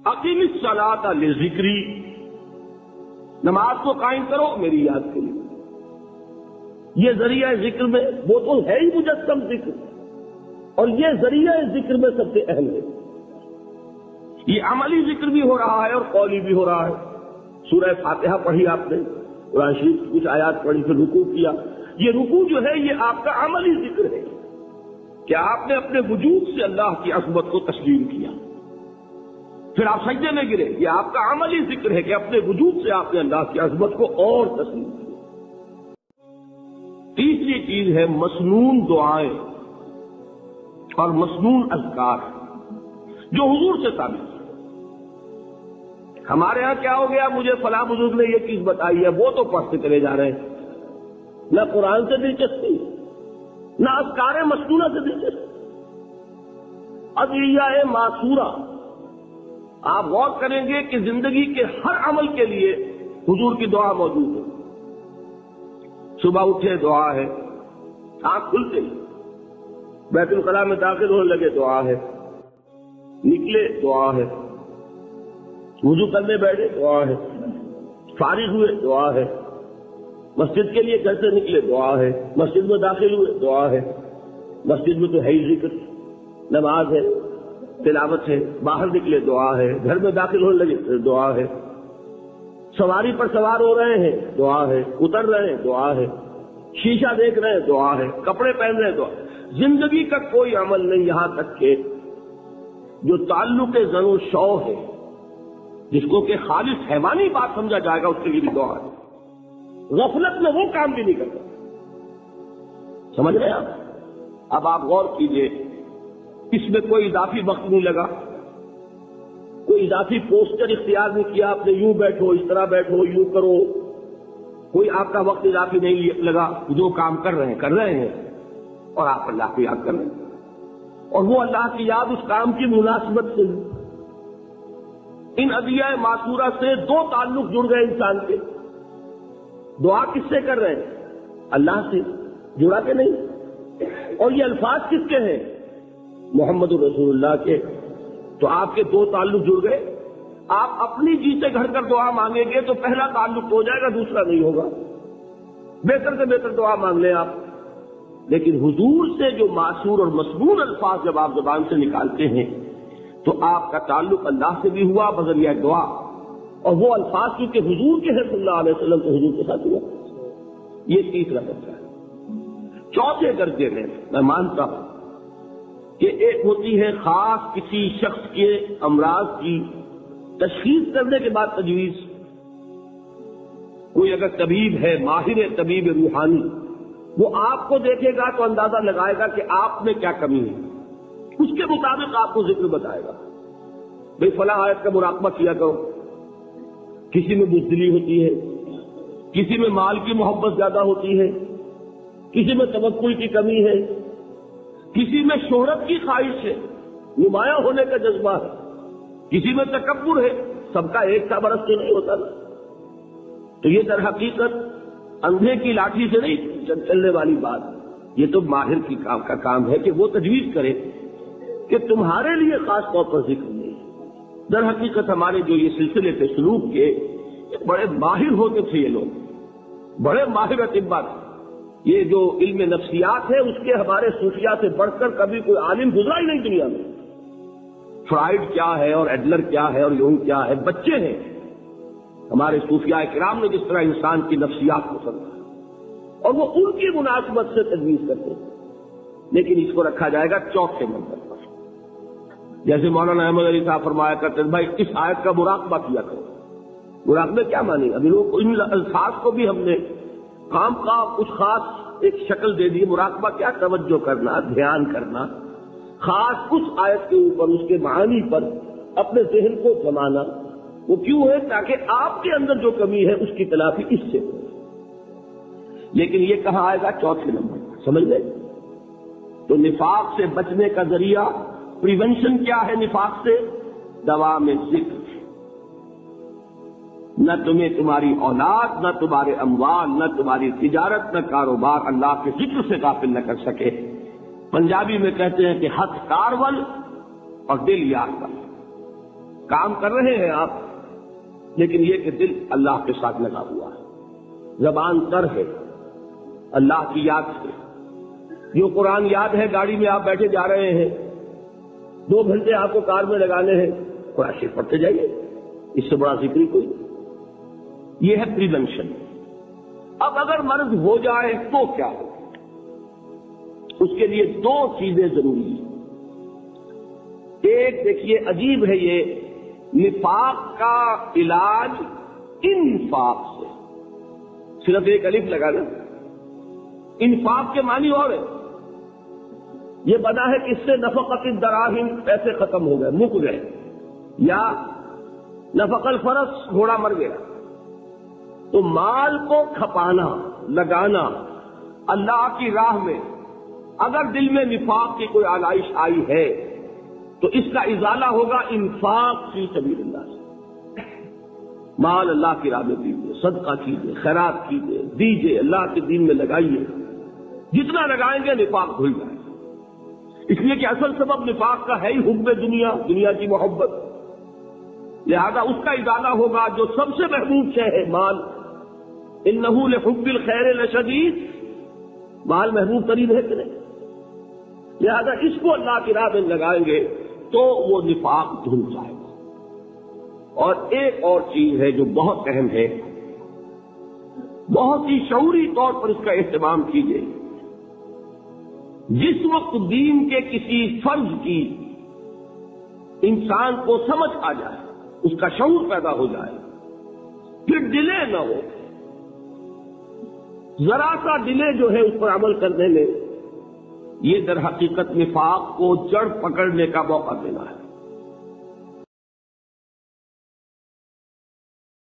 اقیم الصلاۃ لذکری، نماز کو قائم کرو میری یاد کے لیے. یہ ذریعہ ذکر میں وہ تو ہے ہی مجسم ذکر، اور یہ ذریعہ ذکر میں سب سے اہم ہے. یہ عملی ذکر بھی ہو رہا ہے اور قولی بھی ہو رہا ہے. سورہ فاتحہ پڑھی آپ نے، قرآن شریف کی کچھ آیات پڑھی، پھر رکوع کیا. یہ رکوع جو ہے یہ آپ کا عملی ذکر ہے کہ آپ نے اپنے وجود سے اللہ کی عظمت کو تسلیم کیا. پھر آپ سجدے میں گرے، یہ آپ کا عملی ذکر ہے کہ اپنے وجود سے آپ نے اللہ کی عظمت کو اور تسلیم کیا. تیسری چیز ہے مسنون دعائیں اور مسنون اذکار جو حضور سے ثابت ہے. ہمارے ہاں کیا ہو گیا، مجھے فلاں بزرگ نے یہ چیز بتائی ہے، وہ تو پڑھتے چلے جا رہے ہیں. نہ قرآن سے دلچسپی، نہ اذکار مسنونہ سے دلچسپی. ادعیہ معصورہ آپ غور کریں گے کہ زندگی کے ہر عمل کے لیے حضور کی دعا موجود ہے. صبح اٹھے دعا ہے، آنکھ کھلتے بیت الخلاء میں داخل ہونے لگے دعا ہے، نکلے دعا ہے، وضو کرنے بیٹھے دعا ہے، فارغ ہوئے دعا ہے، مسجد کے لیے گھر سے نکلے دعا ہے، مسجد میں داخل ہوئے دعا ہے. مسجد میں تو ہے ہی ذکر، نماز ہے، تلاوت ہے. باہر نکلے دعا ہے، گھر میں داخل ہونے لگے دعا ہے، سواری پر سوار ہو رہے ہیں دعا ہے، اتر رہے ہیں دعا ہے، شیشہ دیکھ رہے ہیں دعا ہے، کپڑے پہن رہے ہیں دعا. زندگی کا کوئی عمل نہیں یہاں تک کہ جو تعلق زن و شو ہے، جس کو کہ خالص حیوانی بات سمجھا جائے گا، اس کے لیے بھی دعا ہے. غفلت میں وہ کام بھی نہیں کرتا. سمجھ رہے ہیں آپ؟ اب آپ غور کیجئے، اس میں کوئی اضافی وقت نہیں لگا، کوئی اضافی پوسٹر اختیار نہیں کیا آپ نے، یوں بیٹھو، اس طرح بیٹھو، یوں کرو. کوئی آپ کا وقت اضافی نہیں لگا. جو کام کر رہے ہیں اور آپ اللہ کو یاد کر رہے ہیں، اور وہ اللہ کی یاد اس کام کی مناسبت سے. ان ادعیہ معصورہ سے دو تعلق جڑ گئے انسان کے. دعا کس سے کر رہے ہیں؟ اللہ سے. جڑا کہ نہیں؟ اور یہ الفاظ کس کے ہیں؟ محمد رسول اللہ کے. تو آپ کے دو تعلق جڑ گئے. آپ اپنی جی سے گھڑ کر دعا مانگیں گے تو پہلا تعلق ہو جائے گا، دوسرا نہیں ہوگا. بہتر سے بہتر دعا مانگ لیں آپ. لیکن حضور سے جو معصور اور مسنون الفاظ جب آپ زبان سے نکالتے ہیں تو آپ کا تعلق اللہ سے بھی ہوا بذریعہ دعا، اور وہ الفاظ کیونکہ حضور کے ہیں صلی اللہ علیہ وسلم تو حضور کے ساتھ ہوا. یہ تیسرا درجہ ہے. چوتھے درجے میں میں مانتا ہوں کہ ایک ہوتی ہے خاص کسی شخص کے امراض کی تشخیص کرنے کے بعد تجویز. کوئی اگر طبیب ہے، ماہر طبیب روحانی، وہ آپ کو دیکھے گا تو اندازہ لگائے گا کہ آپ میں کیا کمی ہے، اس کے مطابق آپ کو ذکر بتائے گا. بھئی فلاں آیت کا مراقبہ کیا کرو. کسی میں بزدلی ہوتی ہے، کسی میں مال کی محبت زیادہ ہوتی ہے، کسی میں توکل کی کمی ہے، کسی میں شہرت کی خواہش ہے، نمایاں ہونے کا جذبہ ہے، کسی میں تکبر ہے. سب کا ایک سا برس تو نہیں ہوتا نا. تو یہ در حقیقت اندھے کی لاٹھی سے نہیں چلنے والی بات. یہ تو ماہر کی کا کام ہے کہ وہ تجویز کرے کہ تمہارے لیے خاص طور پر ذکر نہیں. در حقیقت ہمارے جو یہ سلسلے تھے سلوک کے، بڑے ماہر ہوتے تھے، یہ لوگ بڑے ماہر اطباء تھے. یہ جو علم نفسیات ہے اس کے ہمارے صوفیاء سے بڑھ کر کبھی کوئی عالم گزرا ہی نہیں دنیا میں. فرائڈ کیا ہے اور ایڈلر کیا ہے اور یونگ کیا ہے، بچے ہیں. ہمارے صوفیاء کرام نے جس طرح انسان کی نفسیات کو سمجھا اور وہ ان کی مناسبت سے تجویز کرتے ہیں. لیکن اس کو رکھا جائے گا چوتھے نمبر پر. جیسے مولانا احمد علی صاحب فرمایا کرتے ہیں، بھائی اس آیت کا مراقبہ کیا کرو. مراقبہ کیا مانی؟ ابھی لوگ ان الفاظ کو بھی ہم نے کام کا کچھ خاص ایک شکل دے دی. مراقبہ کیا؟ توجہ کرنا، دھیان کرنا، خاص اس آیت کے اوپر، اس کے معانی پر اپنے ذہن کو جمانا. وہ کیوں ہے؟ تاکہ آپ کے اندر جو کمی ہے اس کی تلافی اس سے ہو. لیکن یہ کہاں آئے گا؟ چوتھے نمبر. سمجھ لیں؟ تو نفاق سے بچنے کا ذریعہ، پریونشن کیا ہے نفاق سے؟ دوا میں ذکر. نہ تمہیں تمہاری اولاد، نہ تمہارے اموال، نہ تمہاری تجارت، نہ کاروبار اللہ کے ذکر سے غافل نہ کر سکے. پنجابی میں کہتے ہیں کہ ہتھ کارول اور دل یار کر. کام کر رہے ہیں آپ، لیکن یہ کہ دل اللہ کے ساتھ لگا ہوا ہے، زبان تر ہے اللہ کی یاد سے۔ جو قرآن یاد ہے، گاڑی میں آپ بیٹھے جا رہے ہیں، 2 گھنٹے آپ کو کار میں لگانے ہیں، قرآن شریف پڑھتے جائیے، اس سے بڑا ذکر کوئی نہیں۔ یہ ہے پریونشن۔ اب اگر مرض ہو جائے تو کیا ہو؟ اس کے لیے 2 چیزیں ضروری ہیں۔ ایک دیکھیے عجیب ہے، یہ نفاق کا علاج انفاق سے، صرف ایک الف لگا نا، انفاق کے معنی اور ہے۔ یہ بنا ہے کہ اس سے نفقت الدراہم، پیسے ختم ہو گئے، مک گئے، یا نفق الفرس، گھوڑا مر گیا۔ تو مال کو کھپانا، لگانا اللہ کی راہ میں، اگر دل میں نفاق کی کوئی آلائش آئی ہے تو اس کا ازالہ ہوگا انفاق فی سبیل اللہ سے۔ مال اللہ کی راہ میں دیجیے، صدقہ کیجیے، خیرات کیجیے، دیجیے، اللہ کے دین میں لگائیے، جتنا لگائیں گے نفاق دھل جائے گا۔ اس لیے کہ اصل سبب نفاق کا ہے ہی حب دنیا، دنیا کی محبت، لہذا اس کا ازالہ ہوگا جو سب سے محبوب شے ہے مال۔ انہ لحب الخیر لشدید، مال محبوب ترین ہے کہ نہیں؟ لہذا اس کو اللہ کی راہ میں لگائیں گے تو وہ نفاق دھل جائے گا۔ اور ایک اور چیز ہے جو بہت اہم ہے، بہت ہی شعوری طور پر اس کا اہتمام کیجیے۔ جس وقت دین کے کسی فرض کی انسان کو سمجھ آ جائے، اس کا شعور پیدا ہو جائے، پھر ڈیلے نہ ہو۔ ذرا سا ڈیلے جو ہے اس پر عمل کرنے میں، یہ در حقیقت نفاق کو جڑ پکڑنے کا موقع دینا ہے۔